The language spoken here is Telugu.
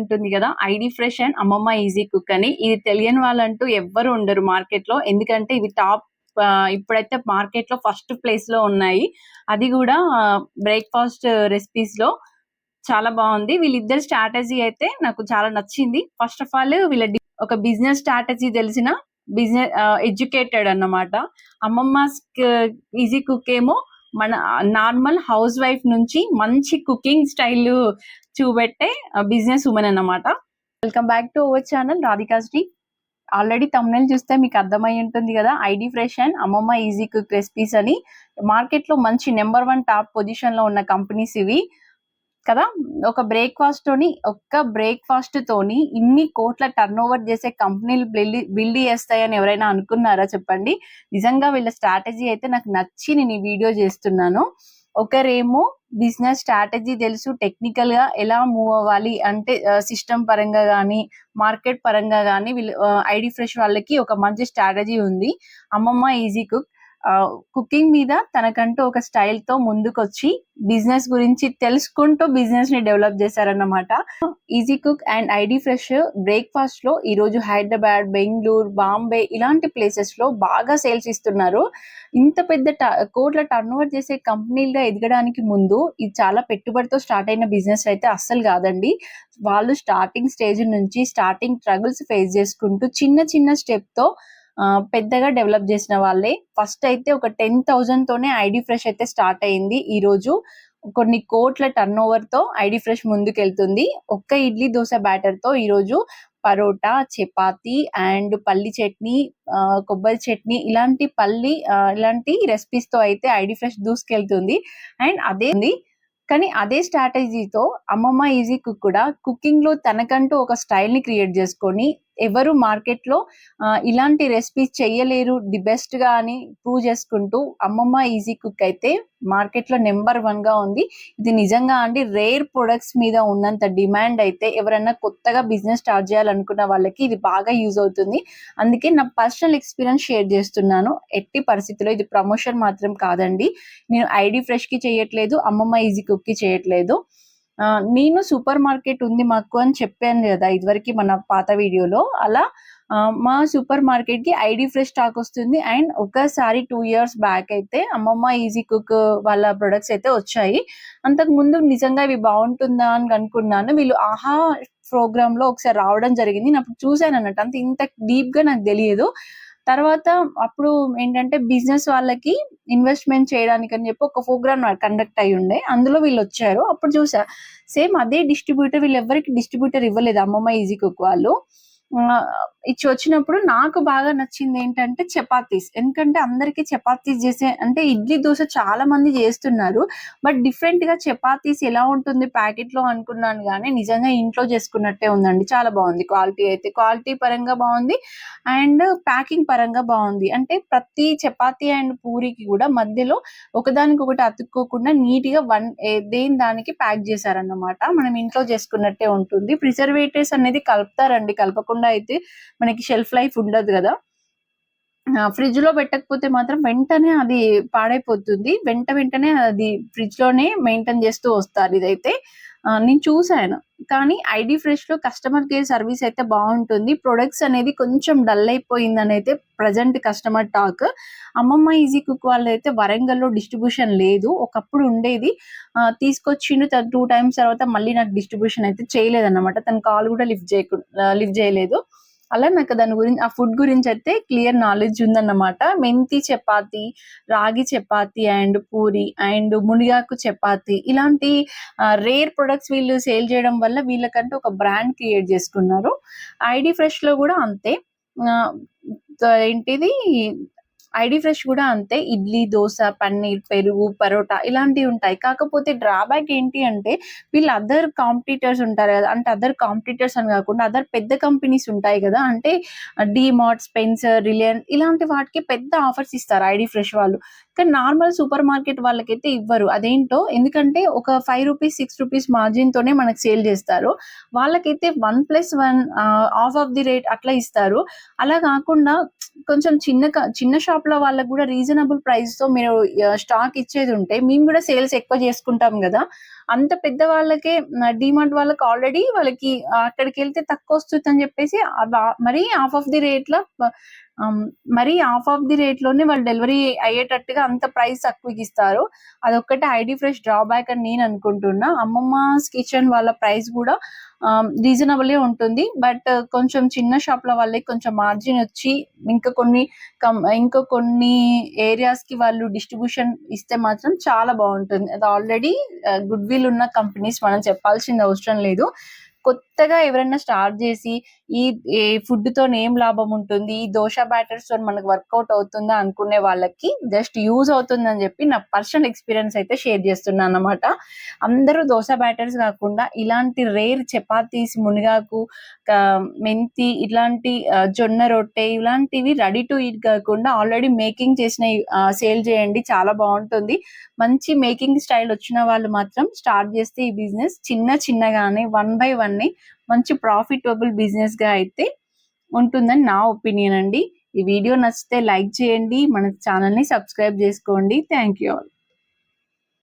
ఉంటుంది కదా, ఐడి ఫ్రెష్ అండ్ అమ్మమ్మ ఈజీ కుక్ అని. ఇది తెలియని వాళ్ళంటూ ఎవ్వరు ఉండరు మార్కెట్ లో, ఎందుకంటే ఇవి టాప్ ఇప్పుడైతే మార్కెట్ లో ఫస్ట్ ప్లేస్ లో ఉన్నాయి. అది కూడా బ్రేక్ఫాస్ట్ రెసిపీస్ లో చాలా బాగుంది. వీళ్ళిద్దరు స్ట్రాటజీ అయితే నాకు చాలా నచ్చింది. ఫస్ట్ ఆఫ్ ఆల్ వీళ్ళ ఒక బిజినెస్ స్ట్రాటజీ తెలిసిన బిజినెస్ ఎడ్యుకేటెడ్ అన్నమాట. అమ్మమ్మ ఈజీ కుక్ ఏమో మన నార్మల్ హౌస్ వైఫ్ నుంచి మంచి కుకింగ్ స్టైల్ చూపెట్టే బిజినెస్ ఉమెన్ అన్నమాట. Welcome back to our channel Radhikashri. Already thumbnail చూస్తే మీకు అర్థమై ఉంటుంది కదా, ఐడి ఫ్రెష్ అండ్ అమ్మమ్మ ఈజీ కుక్ రెసిపీస్ అని. మార్కెట్ లో మంచి నెంబర్ 1 టాప్ పొజిషన్ లో ఉన్న కంపెనీస్ ఇవి కదా. ఒక్క బ్రేక్ఫాస్ట్ తోని ఇన్ని కోట్ల టర్న్ ఓవర్ చేసే కంపెనీలు బిల్డ్ చేస్తాయని ఎవరైనా అనుకున్నారా చెప్పండి. నిజంగా వీళ్ళ స్ట్రాటజీ అయితే నాకు నచ్చి నేను ఈ వీడియో చేస్తున్నాను. ఒకరేమో బిజినెస్ స్ట్రాటజీ తెలుసు, టెక్నికల్ గా ఎలా మూవ్ అవ్వాలి అంటే సిస్టమ్ పరంగా కానీ మార్కెట్ పరంగా కానీ వీళ్ళు ఐడి ఫ్రెష్ వాళ్ళకి ఒక మంచి స్ట్రాటజీ ఉంది. అమ్మమ్మ ఈజీ కుక్ కుకింగ్ మీద తనకంటూ ఒక స్టైల్ తో ముందుకొచ్చి బిజినెస్ గురించి తెలుసుకుంటూ బిజినెస్ ని డెవలప్ చేశారన్నమాట. Easy cook and ID fresh breakfast లో ఈ రోజు హైదరాబాద్, బెంగళూరు, బాంబే ఇలాంటి ప్లేసెస్ లో బాగా సేల్స్ ఇస్తున్నారు. ఇంత పెద్ద కోట్ల టర్న్ ఓవర్ చేసే కంపెనీలుగా ఎదగడానికి ముందు ఇది చాలా పెట్టుబడితో స్టార్ట్ అయిన బిజినెస్ అయితే అస్సలు కాదండి. వాళ్ళు స్టార్టింగ్ స్టేజ్ నుంచి స్టార్టింగ్ స్ట్రగుల్స్ ఫేస్ చేసుకుంటూ చిన్న చిన్న స్టెప్ తో పెద్దగా డెవలప్ చేసిన వాళ్ళే. ఫస్ట్ అయితే ఒక 10,000 తోనే ఐడి ఫ్రెష్ అయితే స్టార్ట్ అయింది. ఈ రోజు కొన్ని కోట్ల టర్న్ ఓవర్ తో ఐడి ఫ్రెష్ ముందుకెళ్తుంది. ఒక్క ఇడ్లీ దోశ బ్యాటర్ తో ఈ రోజు పరోటా, చపాతి అండ్ పల్లి చట్నీ, కొబ్బరి చట్నీ ఇలాంటి రెసిపీస్ తో అయితే ఐడి ఫ్రెష్ దూసుకెళ్తుంది. అండ్ అదే స్ట్రాటజీతో అమ్మమ్మ ఈజీ కుక్ కూడా కుకింగ్ లో తనకంటూ ఒక స్టైల్ ని క్రియేట్ చేసుకొని ఎవరు మార్కెట్ లో ఇలాంటి రెసిపీస్ చెయ్యలేరు ది బెస్ట్ గా అని ప్రూవ్ చేసుకుంటూ అమ్మమ్మ ఈజీ కుక్ అయితే మార్కెట్ లో నెంబర్ 1 గా ఉంది. ఇది నిజంగా అండి రేర్ ప్రొడక్ట్స్ మీద ఉన్నంత డిమాండ్ అయితే ఎవరైనా కొత్తగా బిజినెస్ స్టార్ట్ చేయాలనుకున్న వాళ్ళకి ఇది బాగా యూజ్ అవుతుంది. అందుకే నా పర్సనల్ ఎక్స్పీరియన్స్ షేర్ చేస్తున్నాను. ఎట్టి పరిస్థితుల్లో ఇది ప్రమోషన్ మాత్రం కాదండి. నేను ఐడి ఫ్రెష్ కి చేయట్లేదు, అమ్మమ్మ ఈజీ కుక్ కి చేయట్లేదు. నేను సూపర్ మార్కెట్ ఉంది మాకు అని చెప్పాను కదా ఇదివరకు మన పాత వీడియోలో. అలా మా సూపర్ మార్కెట్ కి ఐడి ఫ్రెష్ స్టాక్ వస్తుంది. అండ్ ఒకసారి 2 years బ్యాక్ అయితే అమ్మమ్మ ఈజీ కుక్ వాళ్ళ ప్రొడక్ట్స్ అయితే వచ్చాయి. అంతకు ముందు నిజంగా ఇవి బాగుంటుందా అని అనుకున్నాను. వీళ్ళు ఆహా ప్రోగ్రామ్ లో ఒకసారి రావడం జరిగింది. నేను అప్పుడు చూసాను అన్నట్టు, అంత ఇంత డీప్ గా నాకు తెలియదు. తర్వాత అప్పుడు ఏంటంటే బిజినెస్ వాళ్ళకి ఇన్వెస్ట్మెంట్ చేయడానికి అని చెప్పి ఒక ప్రోగ్రామ్ కండక్ట్ అయ్యి ఉండే, అందులో వీళ్ళు వచ్చారు. అప్పుడు చూసా సేమ్ అదే డిస్ట్రిబ్యూటర్, వీళ్ళు ఎవరికి డిస్ట్రిబ్యూటర్ ఇవ్వలేదు అమ్మమ్మ ఈజీ కుక్ వాళ్ళు. ఇచ్చి వచ్చినప్పుడు నాకు బాగా నచ్చింది ఏంటంటే చపాతీస్. ఎందుకంటే అందరికి చపాతీస్ చేసే అంటే ఇడ్లీ దోశ చాలా మంది చేస్తున్నారు, బట్ డిఫరెంట్ గా చపాతీస్ ఎలా ఉంటుంది ప్యాకెట్ లో అనుకున్నాను, కానీ నిజంగా ఇంట్లో చేసుకున్నట్టే ఉందండి. చాలా బాగుంది. క్వాలిటీ పరంగా బాగుంది అండ్ ప్యాకింగ్ పరంగా బాగుంది. అంటే ప్రతి చపాతీ అండ్ పూరికి కూడా మధ్యలో ఒకదానికొకటి అతుక్కోకుండా నీట్ గా దేని దానికి ప్యాక్ చేశారన్నమాట. మనం ఇంట్లో చేసుకున్నట్టే ఉంటుంది. ప్రిజర్వేటివ్స్ అనేది కలుపుతారండి, కలపకుండా అయితే మనకి షెల్ఫ్ లైఫ్ ఉండదు కదా. ఫ్రిడ్జ్ లో పెట్టకపోతే మాత్రం వెంటనే అది పాడైపోతుంది. వెంటనే అది ఫ్రిడ్జ్ లోనే మెయింటైన్ చేస్తూ వస్తారు. ఇదైతే నేను చూసాను. కానీ ఐడి ఫ్రెష్ లో కస్టమర్ కేర్ సర్వీస్ అయితే బాగుంటుంది. ప్రొడక్ట్స్ అనేది కొంచెం డల్ అయిపోయిందని అయితే ప్రజెంట్ కస్టమర్ టాక్. అమ్మమ్మ ఈజీ కుక్ వాళ్ళైతే వరంగల్లో డిస్ట్రిబ్యూషన్ లేదు, ఒకప్పుడు ఉండేది. తీసుకొచ్చిండు 2 times, తర్వాత మళ్ళీ నాకు డిస్ట్రిబ్యూషన్ అయితే చేయలేదన్నమాట. తన కాల్ కూడా లిఫ్ట్ చేయలేదు. అలా నాకు దాని గురించి, ఆ ఫుడ్ గురించి అయితే క్లియర్ నాలెడ్జ్ ఉందన్నమాట. మెంతి చపాతి, రాగి చపాతి అండ్ పూరి అండ్ మునిగాకు చపాతి ఇలాంటి రేర్ ప్రొడక్ట్స్ వీళ్ళు సేల్ చేయడం వల్ల వీళ్ళకంటే ఒక బ్రాండ్ క్రియేట్ చేసుకున్నారు. ఐడి ఫ్రెష్ లో కూడా అంతే. ఏంటిది ఐడి ఫ్రెష్ కూడా అంతే. ఇడ్లీ, దోశ, పన్నీర్, పెరుగు, పరోటా ఇలాంటివి ఉంటాయి. కాకపోతే డ్రాబ్యాక్ ఏంటి అంటే వీళ్ళు అదర్ కాంపిటీటర్స్ ఉంటారు కదా, అంటే అదర్ కాంపిటీటర్స్ అని కాకుండా అదర్ పెద్ద కంపెనీస్ ఉంటాయి కదా, అంటే డిమార్ట్, స్పెన్సర్, రిలయన్స్ ఇలాంటి వాటికి పెద్ద ఆఫర్స్ ఇస్తారు ఐడి ఫ్రెష్ వాళ్ళు. కానీ నార్మల్ సూపర్ మార్కెట్ వాళ్ళకైతే ఇవ్వరు. అదేంటో, ఎందుకంటే ఒక 5 రూపీస్ 6 రూపీస్ మార్జిన్ తోనే మనకు సేల్ చేస్తారు. వాళ్ళకైతే 1+1 ఆఫ్ ది రేట్ అట్లా ఇస్తారు. అలా కాకుండా కొంచెం చిన్న షాప్ షాప్ లో వాళ్ళకి కూడా రీజనబుల్ ప్రైస్ తో మీరు స్టాక్ ఇచ్చేది ఉంటే మేము కూడా సేల్స్ ఎక్కువ చేసుకుంటాం కదా. అంత పెద్ద వాళ్ళకే డిమార్ట్ వాళ్ళకి ఆల్రెడీ వాళ్ళకి అక్కడికి వెళ్తే తక్కువ వస్తుంది అని చెప్పేసి మరి హాఫ్ ఆఫ్ ది రేట్ లో మరి హాఫ్ ఆఫ్ ది రేట్ లోనే వాళ్ళు డెలివరీ అయ్యేటట్టుగా అంత ప్రైస్ తక్కువకి ఇస్తారు. అదొక్కటే ఐడి ఫ్రెష్ డ్రాబ్యాక్ అని నేను అనుకుంటున్నా. అమ్మమ్మస్ కిచెన్ వాళ్ళ ప్రైస్ కూడా రీజనబుల్ ఉంటుంది. బట్ కొంచెం చిన్న షాప్ ల వాళ్ళకి కొంచెం మార్జిన్ వచ్చి ఇంకా కొన్ని ఏరియాస్ కి వాళ్ళు డిస్ట్రిబ్యూషన్ ఇస్తే మాత్రం చాలా బాగుంటుంది. అది ఆల్రెడీ గుడ్ విల్ ఉన్న కంపెనీస్, మనం చెప్పాల్సిన అవసరం లేదు. కొత్తగా ఎవరైనా స్టార్ట్ చేసి ఈ ఫుడ్ తో ఏం లాభం ఉంటుంది, ఈ దోశ బ్యాటర్స్ తో మనకు వర్కౌట్ అవుతుందా అనుకునే వాళ్ళకి జస్ట్ యూజ్ అవుతుందని చెప్పి నా పర్సనల్ ఎక్స్పీరియన్స్ అయితే షేర్ చేస్తున్నాను అన్నమాట. అందరూ దోశ బ్యాటర్స్ కాకుండా ఇలాంటి రేర్ చపాతీస్, మునిగాకు, మెంతి, ఇట్లాంటి జొన్న రొట్టె ఇలాంటివి రెడీ టు ఈట్ కాకుండా ఆల్రెడీ మేకింగ్ చేసిన సేల్ చేయండి, చాలా బాగుంటుంది. మంచి మేకింగ్ స్టైల్ వచ్చిన వాళ్ళు మాత్రం స్టార్ట్ చేస్తే ఈ బిజినెస్ చిన్నగానే 1 by 1 మంచి ప్రాఫిటబుల్ బిజినెస్ గా అయితే ఉంటుందని నా ఒపీనియన్ అండి. ఈ వీడియో నచ్చితే లైక్ చేయండి, మన ఛానల్ ని సబ్స్క్రైబ్ చేసుకోండి. Thank you all.